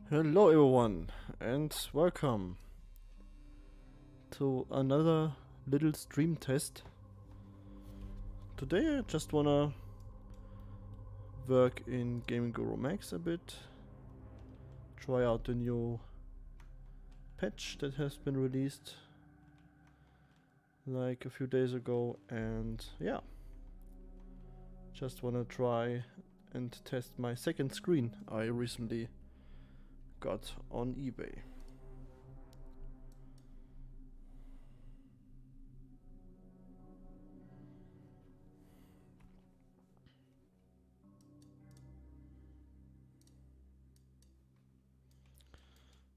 Hello everyone and welcome to another little stream test. Today I just wanna work in Gaming Guru Max a bit, try out the new patch that has been released like a few days ago, and yeah, just wanna try and test my second screen I recently got on eBay.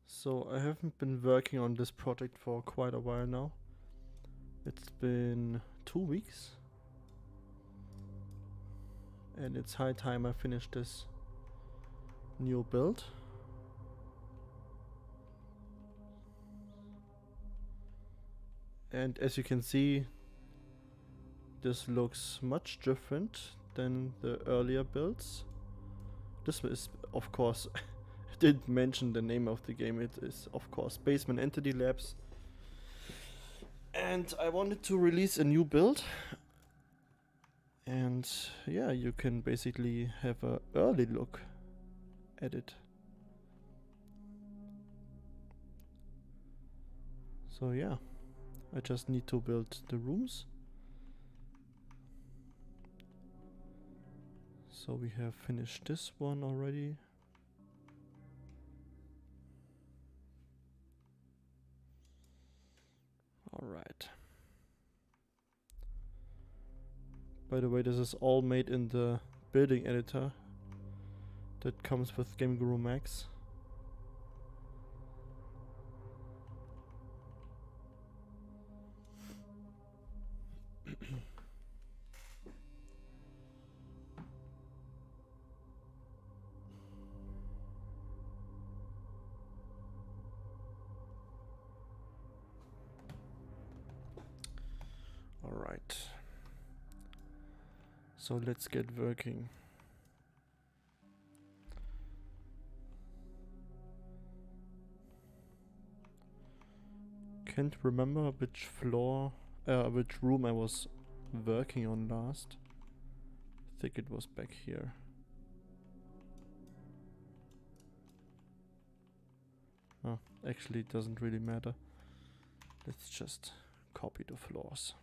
So I haven't been working on this project for quite a while now. It's been 2 weeks. And it's high time I finish this new build. And as you can see, this looks much different than the earlier builds. This is, of course, I didn't mention the name of the game. It is, of course, Basement Entity Labs. And I wanted to release a new build. And yeah, you can basically have an early look at it. So yeah, I just need to build the rooms. So we have finished this one already. Alright. By the way, this is all made in the building editor that comes with Game Guru Max. Alright. So let's get working. Can't remember which which room I was working on last. I think it was back here. Oh, actually it doesn't really matter. Let's just copy the floors.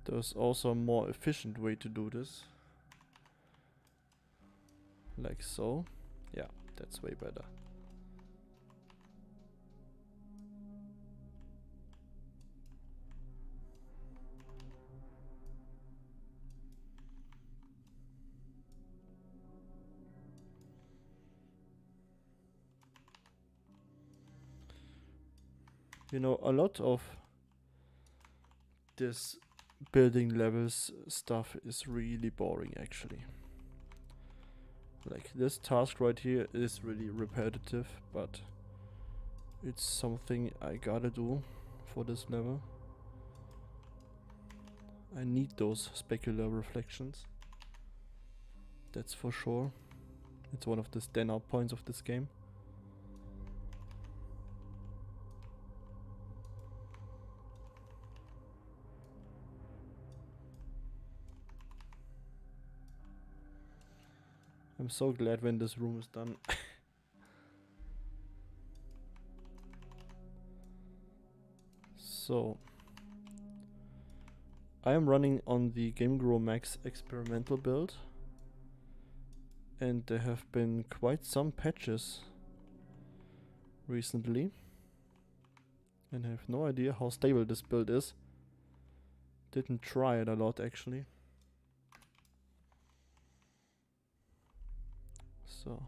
There's also a more efficient way to do this. Like so. Yeah, that's way better. You know, a lot of this building levels stuff is really boring actually. Like this task right here is really repetitive, but it's something I gotta do for this level. I need those specular reflections. That's for sure. It's one of the standout points of this game. I'm so glad when this room is done. So, I am running on the Game Guru Max experimental build, and there have been quite some patches recently, and I have no idea how stable this build is. Didn't try it a lot actually. So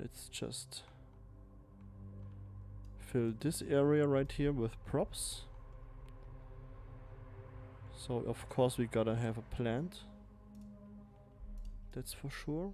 let's just fill this area right here with props. So of course we gotta have a plant. That's for sure.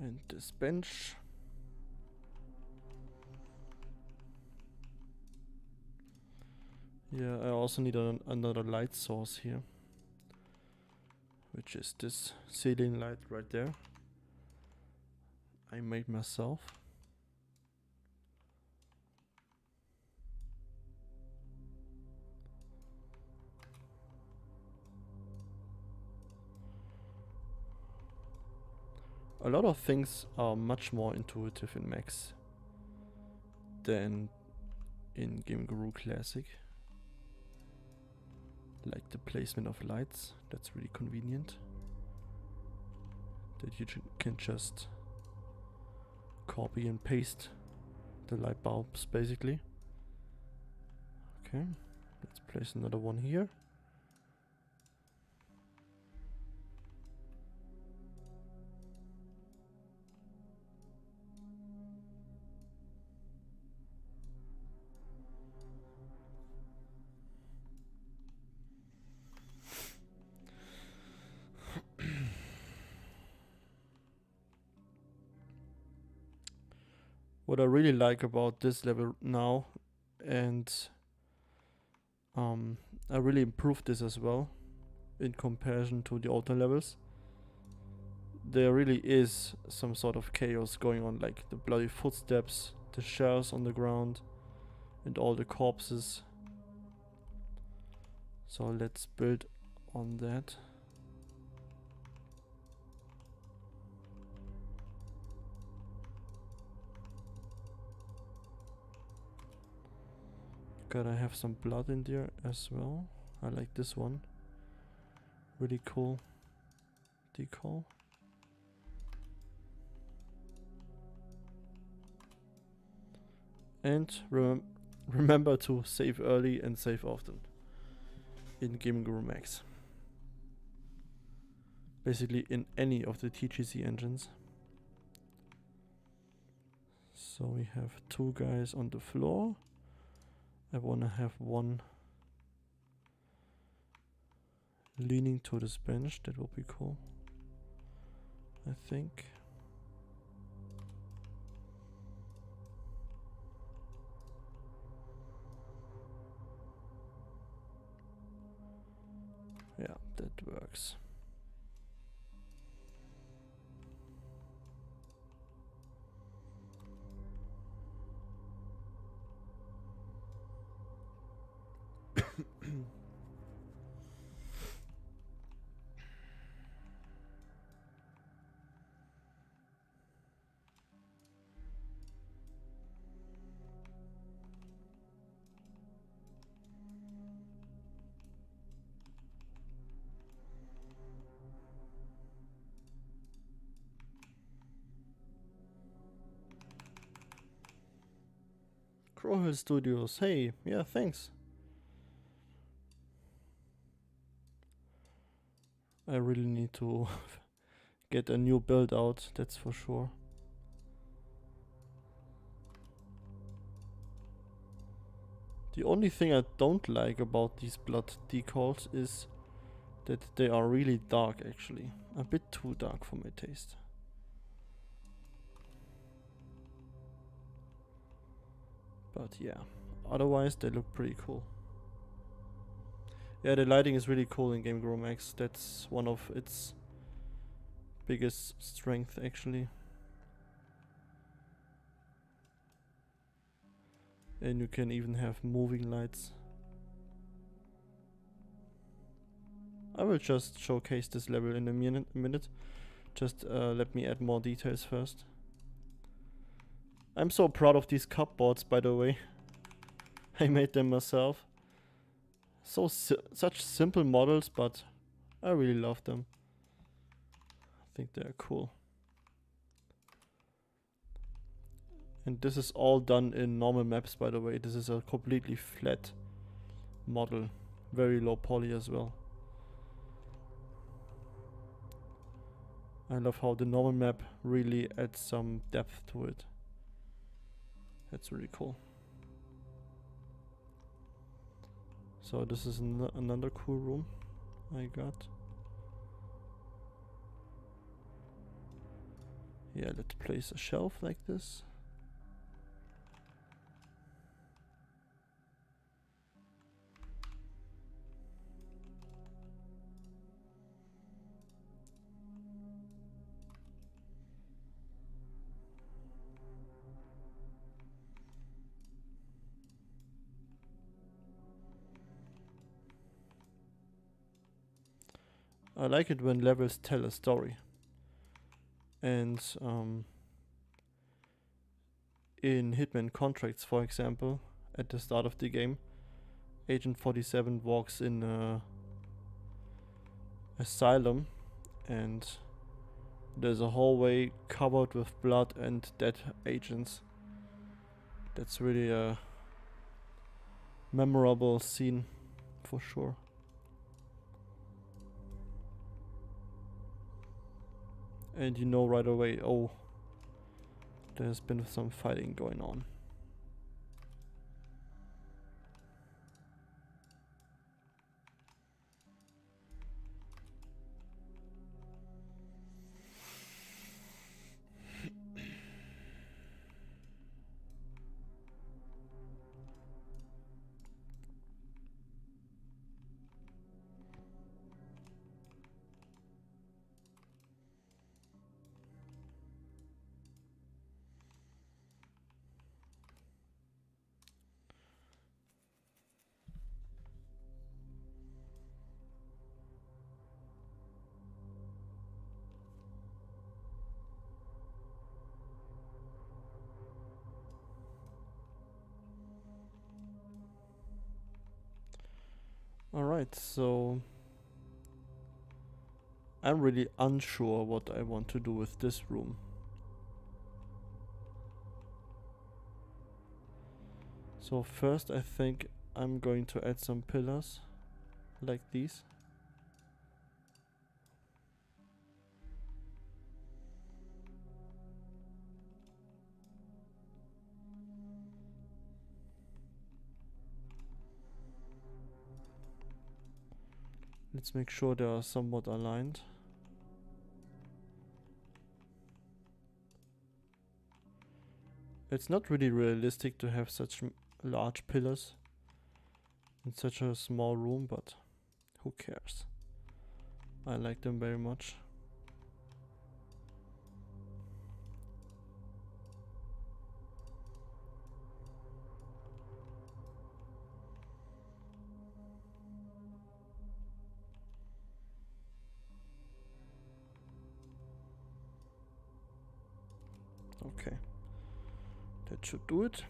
And this bench. Yeah, I also need another light source here, which is this ceiling light right there. I made myself. A lot of things are much more intuitive in Max than in Game Guru Classic. Like the placement of lights, that's really convenient. That you can just copy and paste the light bulbs basically. Okay, let's place another one here. What I really like about this level now, and I really improved this as well in comparison to the older levels. There really is some sort of chaos going on, like the bloody footsteps, the shells on the ground, and all the corpses. So let's build on that. Gotta have some blood in there as well. I like this one. Really cool decal. And remember to save early and save often in Game Guru Max. Basically in any of the TGC engines. So we have 2 guys on the floor. I wanna have one leaning to this bench, that would be cool, I think. Yeah, that works. Crowhill Studios, hey, yeah, thanks. I really need to get a new build out, that's for sure. The only thing I don't like about these blood decals is that they are really dark actually. A bit too dark for my taste. But yeah, otherwise they look pretty cool. Yeah, the lighting is really cool in Game Guru Max. That's one of its biggest strength actually. And you can even have moving lights. I will just showcase this level in a minute. Just let me add more details first. I'm so proud of these cupboards, by the way. I made them myself. Such simple models, but I really love them. I think they're cool. And this is all done in normal maps, by the way. This is a completely flat model. Very low poly as well. I love how the normal map really adds some depth to it. That's really cool. So this is another cool room I got. Yeah, let's place a shelf like this. I like it when levels tell a story. And in Hitman Contracts, for example, at the start of the game, Agent 47 walks in a asylum and there's a hallway covered with blood and dead agents. That's really a memorable scene for sure. And you know right away, oh, there's been some fighting going on. Alright, so I'm really unsure what I want to do with this room. So first I think I'm going to add some pillars like these. Let's make sure they are somewhat aligned. It's not really realistic to have such large pillars in such a small room, but who cares? I like them very much. Okay, that should do it.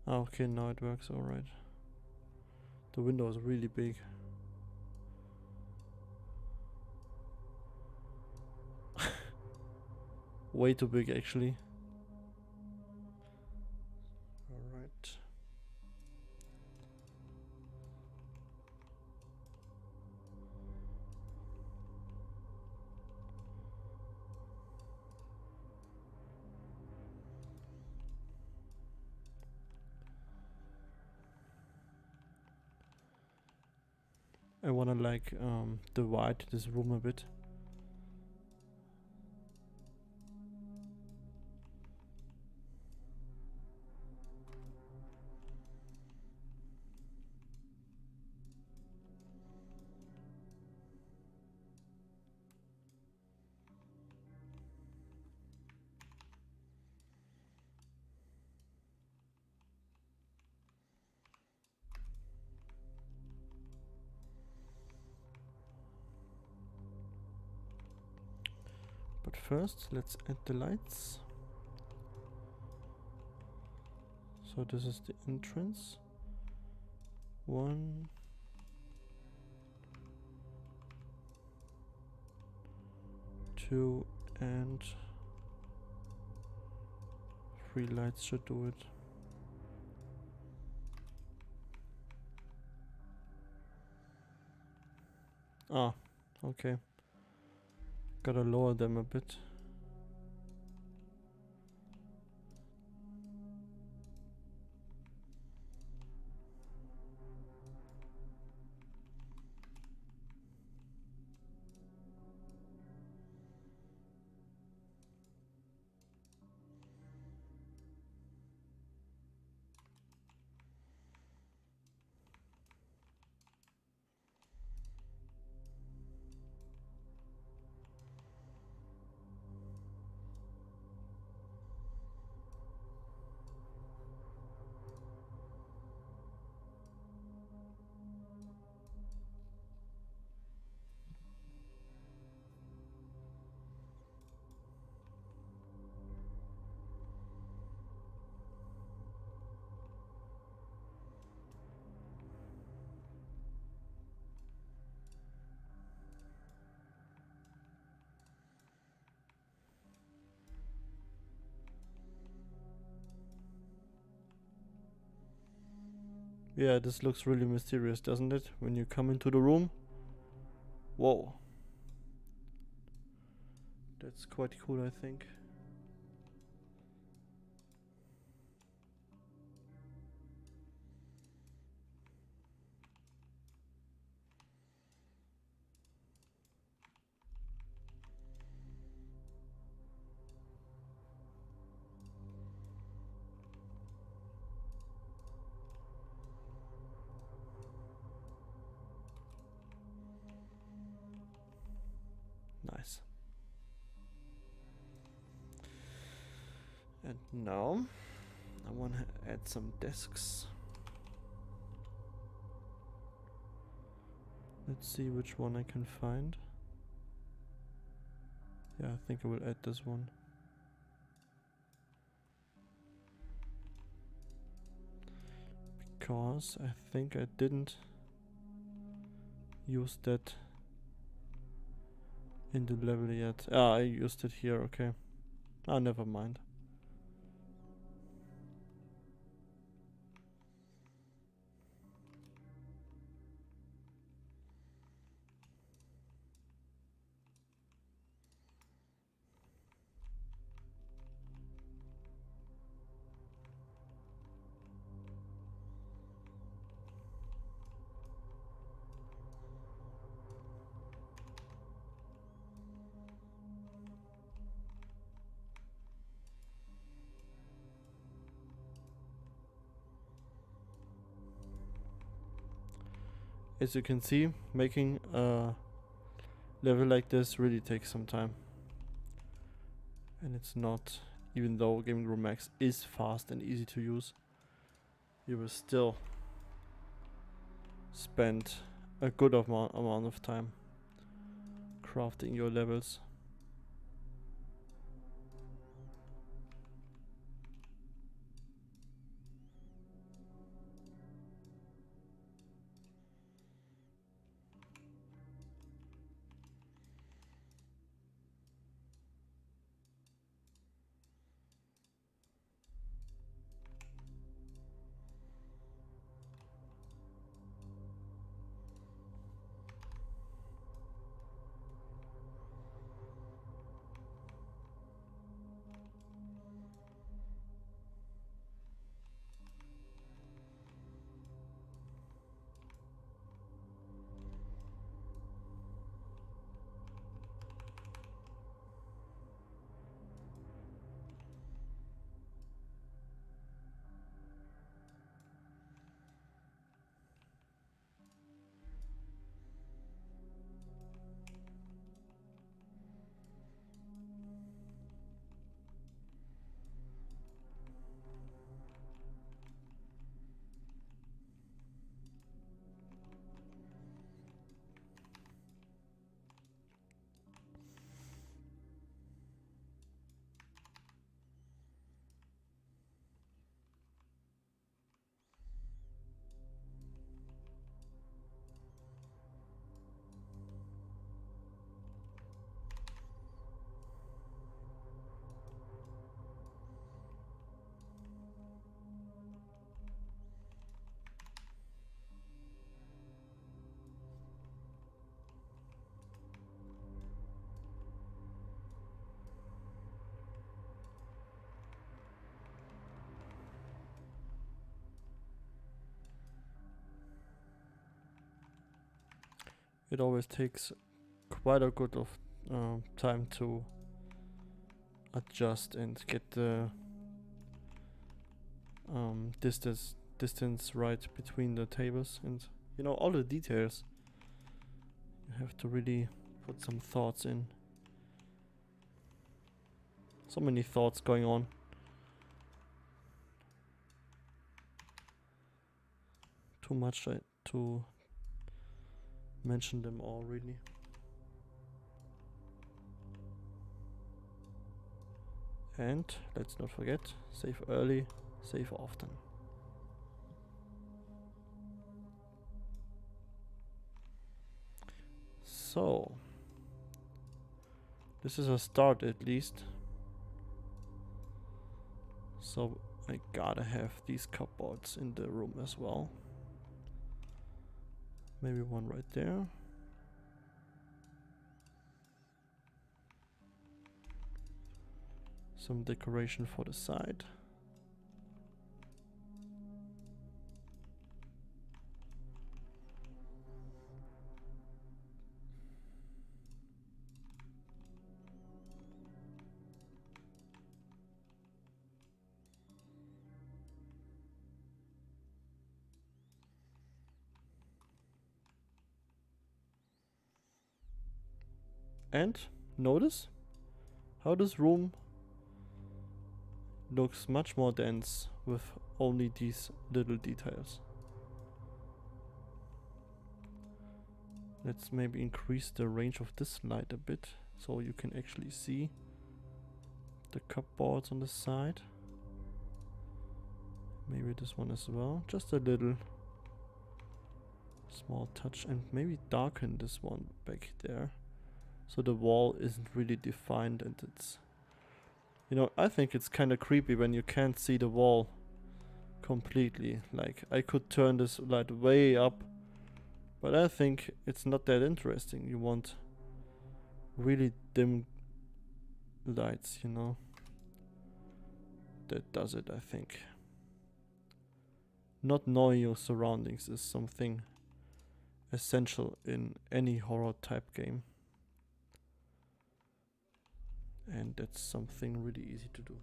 Okay, now it works alright. The window is really big. Way too big actually. Alright. I wanna like divide this room a bit. But first, let's add the lights. So this is the entrance. 1, 2, and 3 lights should do it. Ah, okay. Gotta lower them a bit. Yeah, this looks really mysterious, doesn't it? When you come into the room. Whoa. That's quite cool, I think. Nice. And now I want to add some desks. Let's see which one I can find. Yeah, I think I will add this one. Because I think I didn't use that in the level yet. Ah, I used it here, okay. Ah, never mind. As you can see, making a level like this really takes some time. And it's not, even though Gaming Room Max is fast and easy to use, you will still spend a good amount of time crafting your levels. It always takes quite a good of time to adjust and get the distance right between the tables, and you know, all the details. You have to really put some thoughts in. So many thoughts going on. Too much to mention them all, really. And let's not forget, save early, save often. So, this is a start at least. So I gotta have these cupboards in the room as well. Maybe one right there. Some decoration for the side. And notice how this room looks much more dense with only these little details. Let's maybe increase the range of this light a bit so you can actually see the cupboards on the side. Maybe this one as well, just a little small touch, and maybe darken this one back there so the wall isn't really defined, and it's, you know, I think it's kind of creepy when you can't see the wall completely. Like, I could turn this light way up, but I think it's not that interesting. You want really dim lights, you know. That does it, I think. Not knowing your surroundings is something essential in any horror type game. And that's something really easy to do.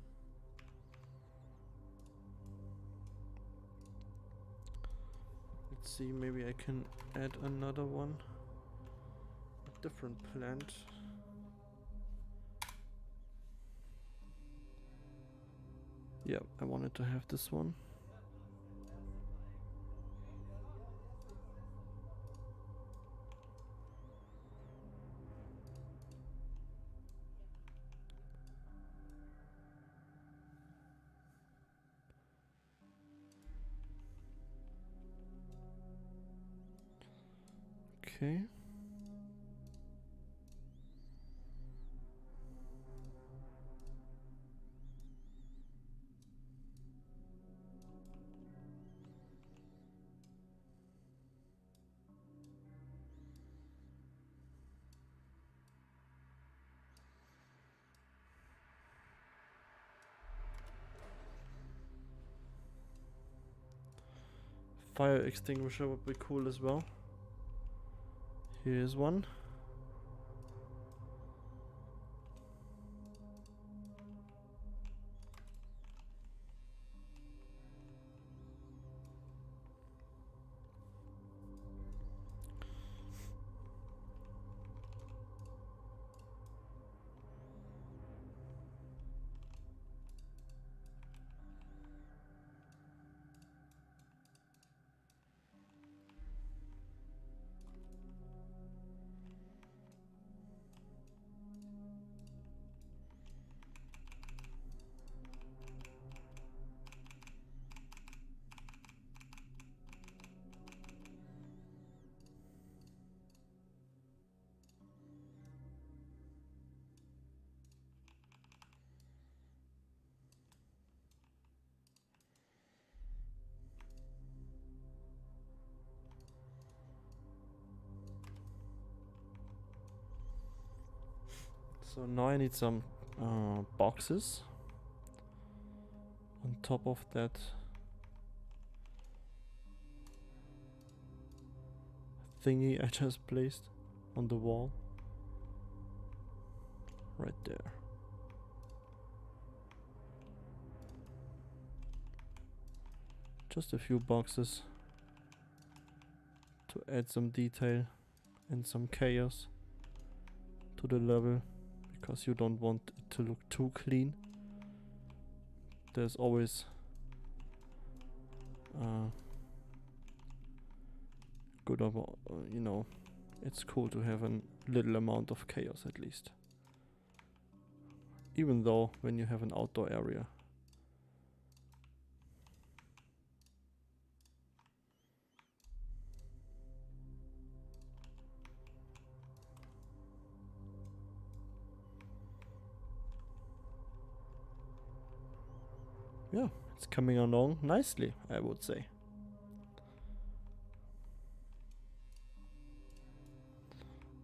Let's see, maybe I can add another one. A different plant. Yeah, I wanted to have this one. Okay. Fire extinguisher would be cool as well. Here's one. So now I need some boxes on top of that thingy I just placed. on the wall. Right there. Just a few boxes to add some detail and some chaos to the level, because you don't want it to look too clean. There's always good of you know, it's cool to have a little amount of chaos at least, even though when you have an outdoor area. Yeah, it's coming along nicely, I would say.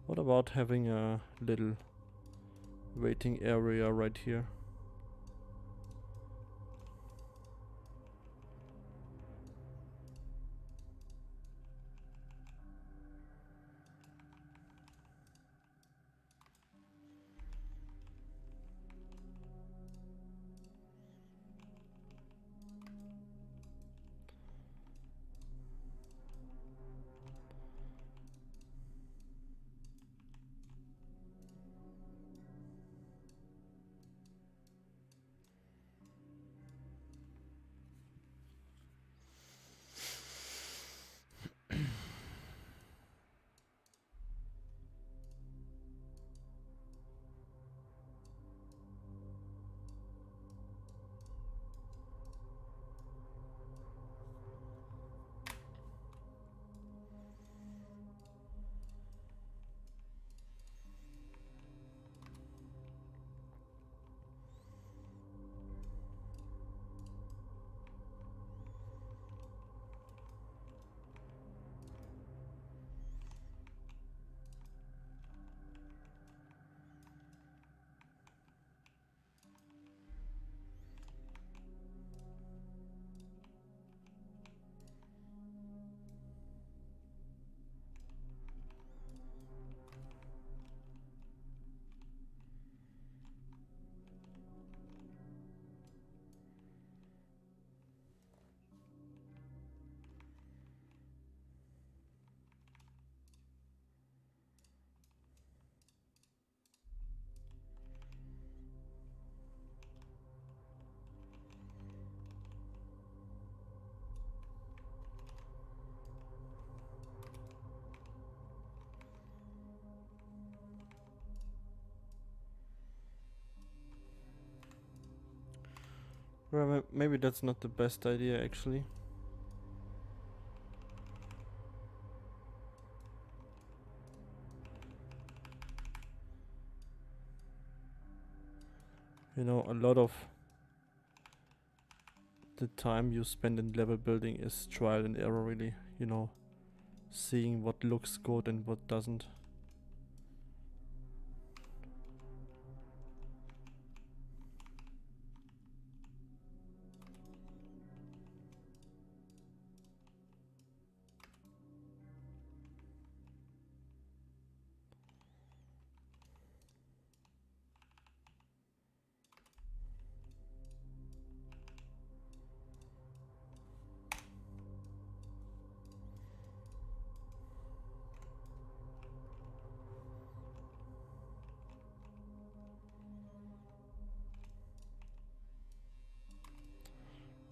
What about having a little waiting area right here? Well, maybe that's not the best idea actually. You know, a lot of the time you spend in level building is trial and error really, you know, seeing what looks good and what doesn't.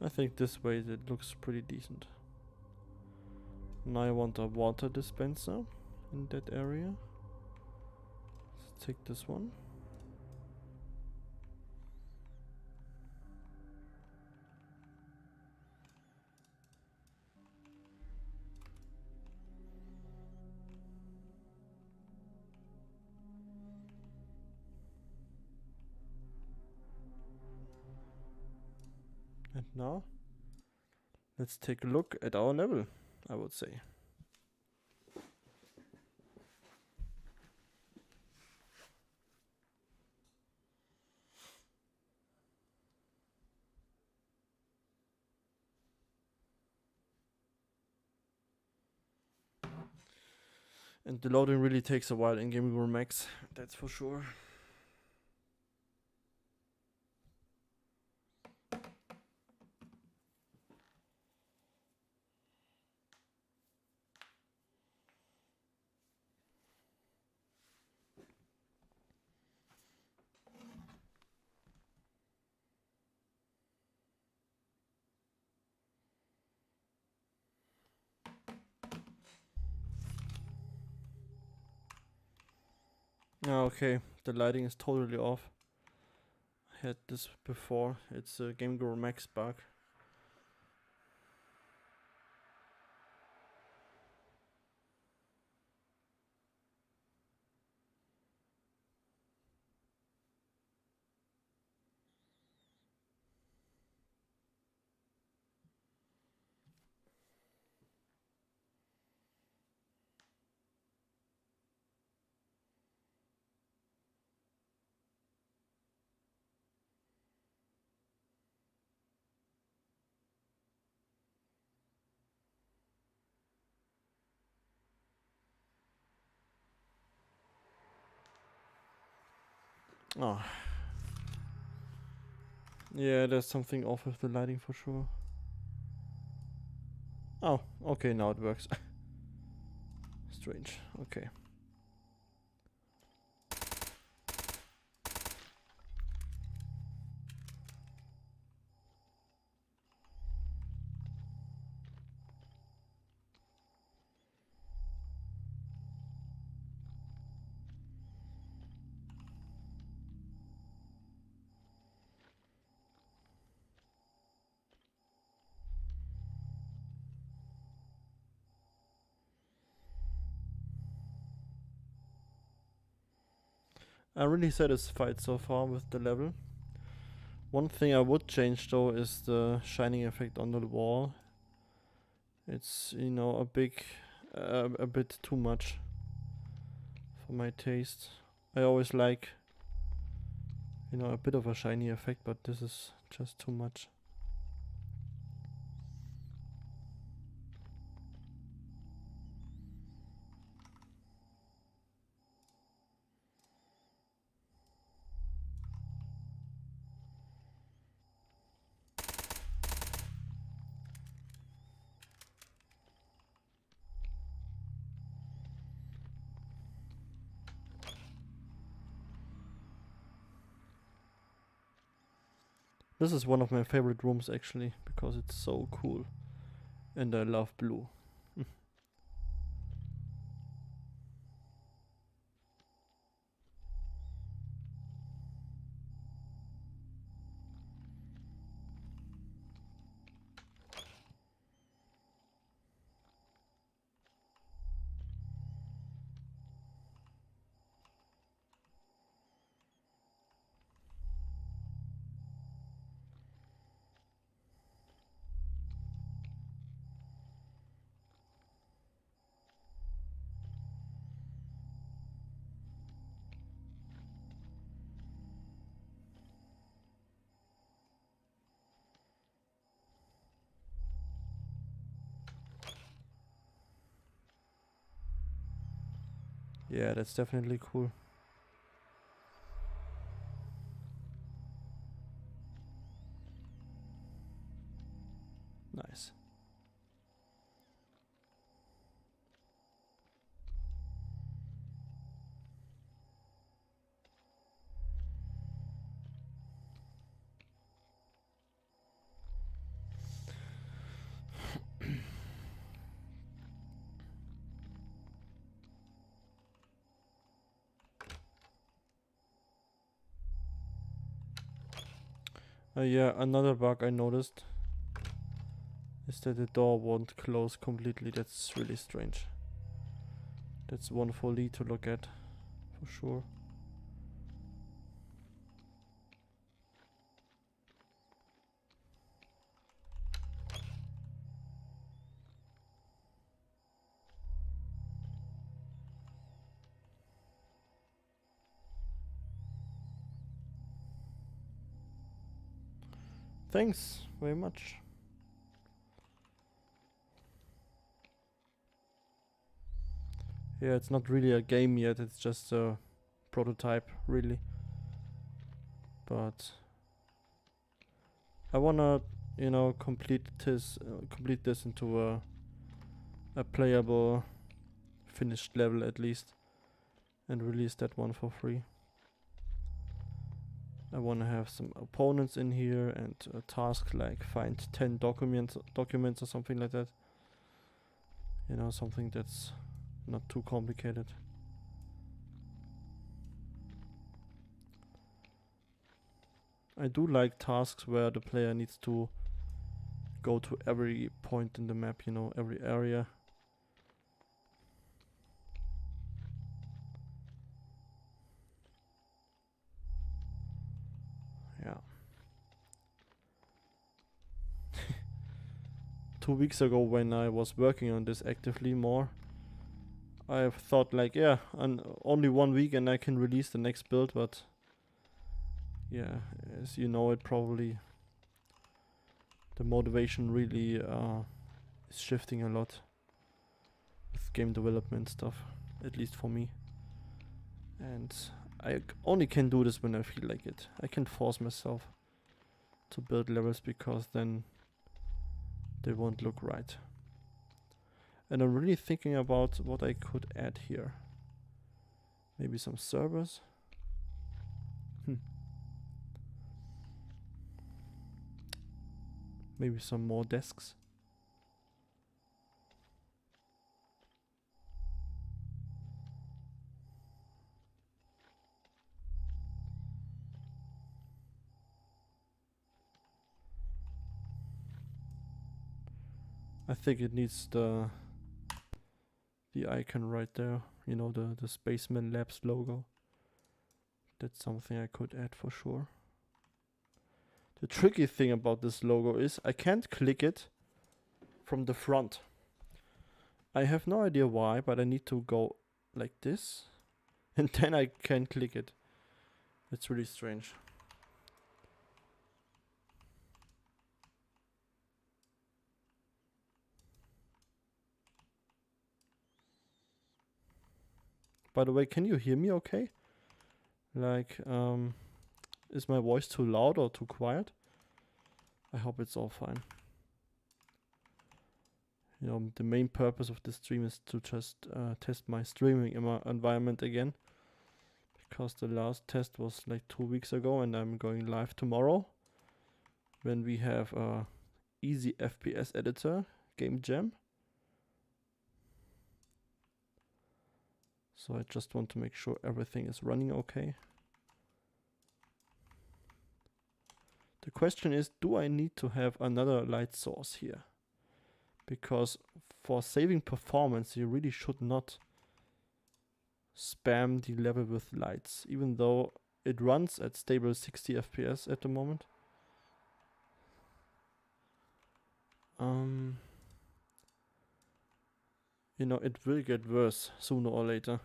I think this way it looks pretty decent. Now I want a water dispenser in that area. Let's take this one. And now, let's take a look at our level, I would say. And the loading really takes a while in Game Over Max, that's for sure. Okay, the lighting is totally off. I had this before. It's a Game Over Max bug. Oh. Yeah, there's something off with the lighting for sure. Oh, okay, now it works. Strange, okay. I'm really satisfied so far with the level. One thing I would change though is the shining effect on the wall. It's, you know, a bit too much for my taste. I always like, you know, a bit of a shiny effect, but this is just too much. This is one of my favorite rooms actually, because it's so cool. And I love blue. Yeah, that's definitely cool. Nice. Yeah, another bug I noticed is that the door won't close completely. That's really strange. That's one for Lee to look at, for sure. Thanks very much. Yeah, it's not really a game yet, it's just a prototype, really. But I wanna, you know, complete this into a playable, finished level at least, and release that one for free. I wanna have some opponents in here and a task like find 10 documents or something like that. You know, something that's not too complicated. I do like tasks where the player needs to go to every point in the map, you know, every area. Yeah. 2 weeks ago when I was working on this actively more, I have thought like, yeah, only 1 week and I can release the next build, but yeah, as you know it probably, the motivation really is shifting a lot with game development stuff, at least for me. And I only can do this when I feel like it. I can't force myself to build levels because then they won't look right. And I'm really thinking about what I could add here. Maybe some servers. Maybe some more desks. I think it needs the icon right there, you know, the Spaceman Labs logo. That's something I could add for sure. The tricky thing about this logo is I can't click it from the front. I have no idea why, but I need to go like this and then I can click it. It's really strange. By the way, can you hear me okay? Like, is my voice too loud or too quiet? I hope it's all fine. You know, the main purpose of this stream is to just test my streaming environment again. Because the last test was like 2 weeks ago and I'm going live tomorrow. When we have a easy FPS editor, Game Jam. So I just want to make sure everything is running okay. The question is, do I need to have another light source here? Because for saving performance, you really should not spam the level with lights, even though it runs at stable 60 FPS at the moment. You know, it will get worse sooner or later.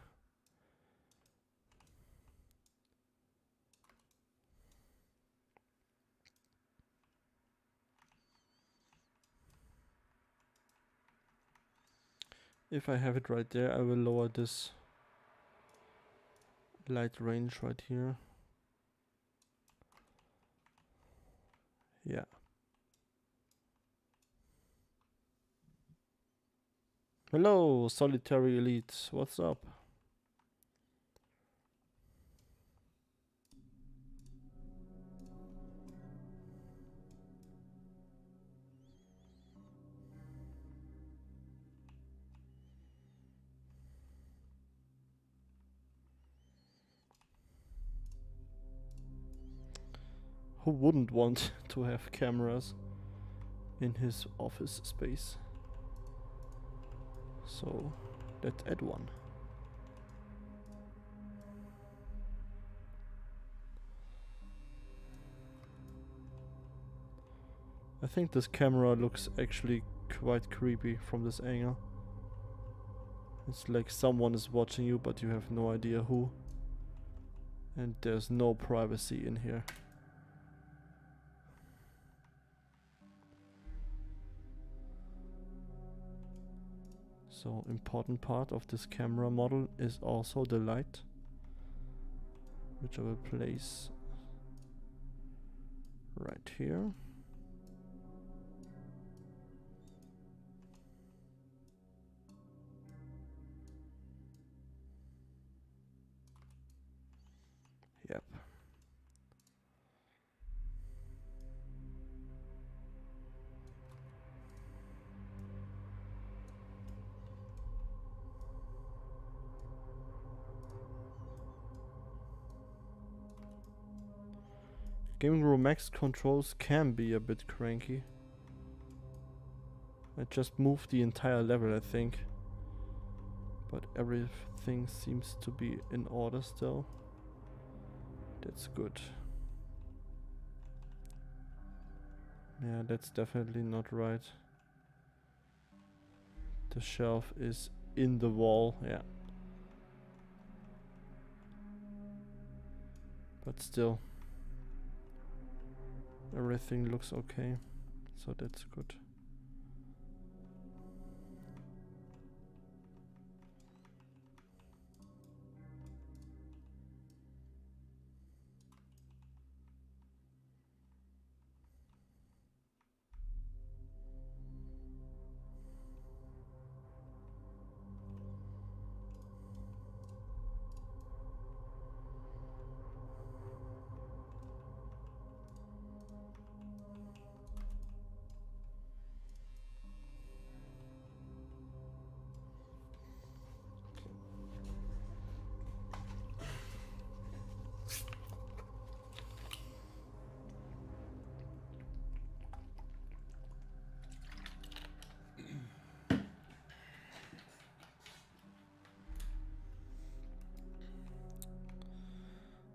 If I have it right there, I will lower this light range right here. Yeah. Hello, Solitary Elite. What's up? Who wouldn't want to have cameras in his office space? So, let's add one. I think this camera looks actually quite creepy from this angle. It's like someone is watching you, but you have no idea who. And there's no privacy in here. So important part of this camera model is also the light, which I will place right here. Yep. Gaming Room Max controls can be a bit cranky. I just moved the entire level, I think. But everything seems to be in order still. That's good. Yeah, that's definitely not right. The shelf is in the wall, yeah. But still, everything looks okay, so that's good.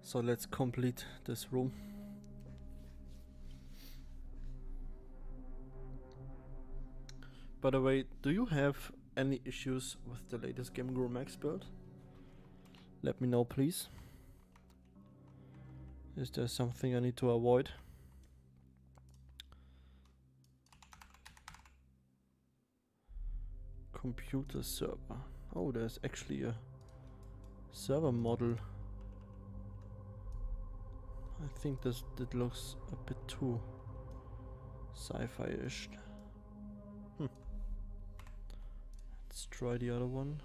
So let's complete this room. By the way, do you have any issues with the latest Gaming Room Max build? Let me know, please. Is there something I need to avoid? Computer server. Oh, there's actually a server model. I think that looks a bit too sci-fi-ish. Let's try the other one.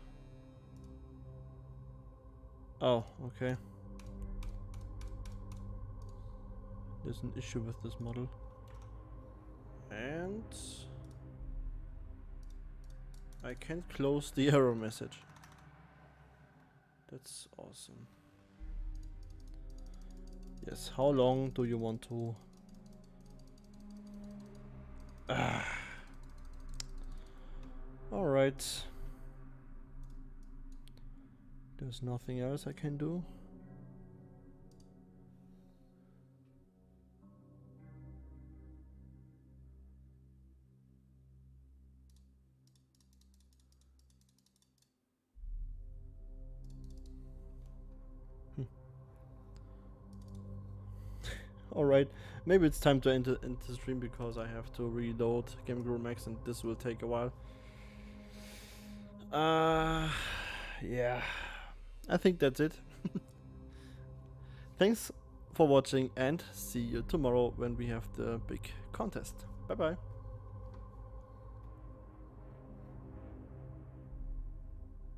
Oh, okay. There's an issue with this model. And I can't close the error message. That's awesome. Yes, how long do you want to... Alright. There's nothing else I can do. Alright, maybe it's time to enter the stream because I have to reload Gaming Room Max and this will take a while. Yeah, I think that's it. Thanks for watching and see you tomorrow when we have the big contest. Bye bye.